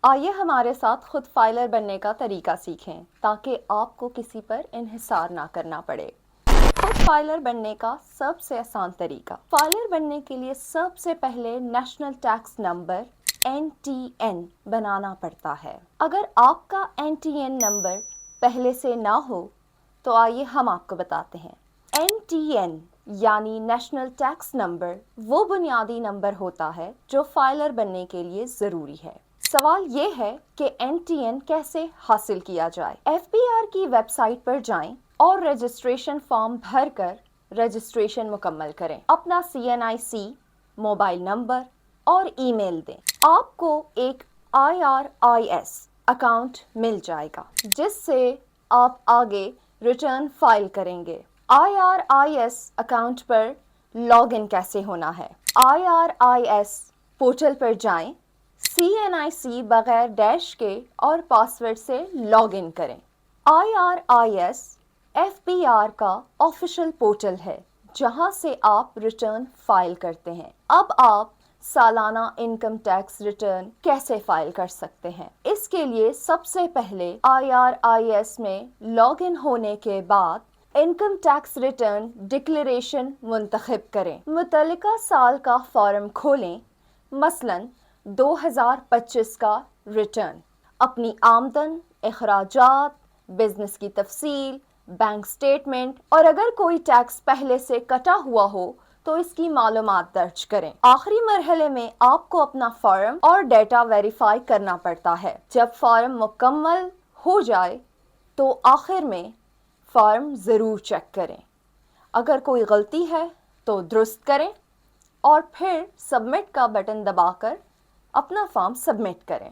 آئیے ہمارے ساتھ خود فائلر بننے کا طریقہ سیکھیں تاکہ آپ کو کسی پر انحصار نہ کرنا پڑے۔ خود فائلر بننے کا سب سے آسان طریقہ، فائلر بننے کے لیے سب سے پہلے نیشنل ٹیکس نمبر NTN بنانا پڑتا ہے۔ اگر آپ کا NTN نمبر پہلے سے نہ ہو تو آئیے ہم آپ کو بتاتے ہیں۔ NTN یعنی نیشنل ٹیکس نمبر وہ بنیادی نمبر ہوتا ہے جو فائلر بننے کے لیے ضروری ہے۔ سوال یہ ہے کہ NTN کیسے حاصل کیا جائے؟ FBR کی ویب سائٹ پر جائیں اور رجسٹریشن فارم بھر کر رجسٹریشن مکمل کریں۔ اپنا CNIC، موبائل نمبر اور ای میل دیں۔ آپ کو ایک IRIS اکاؤنٹ مل جائے گا جس سے آپ آگے ریٹرن فائل کریں گے۔ IRIS account per log in کیسے ہونا ہے؟ IRIS پورٹل پر جائیں، CNIC بغیر ڈیش کے اور پاسورڈ سے لاگ ان کریں۔ IRIS FBR کا آفیشیل پورٹل ہے جہاں سے آپ ریٹرن فائل کرتے ہیں۔ اب آپ سالانہ انکم ٹیکس ریٹرن کیسے فائل کر سکتے ہیں؟ اس کے لیے سب سے پہلے IRIS میں لاگ ان ہونے کے بعد انکم ٹیکس ریٹرن ڈکلیریشن منتخب کریں۔ متعلقہ سال کا فارم کھولیں، مثلاً 2025 کا ریٹرن، اپنی آمدن، اخراجات، بزنس کی تفصیل، بینک سٹیٹمنٹ اور اگر کوئی ٹیکس پہلے سے کٹا ہوا ہو تو اس کی معلومات درج کریں۔ آخری مرحلے میں آپ کو اپنا فارم اور ڈیٹا ویریفائی کرنا پڑتا ہے۔ جب فارم مکمل ہو جائے تو آخر میں فارم ضرور چیک کریں۔ اگر کوئی غلطی ہے تو درست کریں اور پھر سبمٹ کا بٹن دبا کر اپنا فارم سبمٹ کریں۔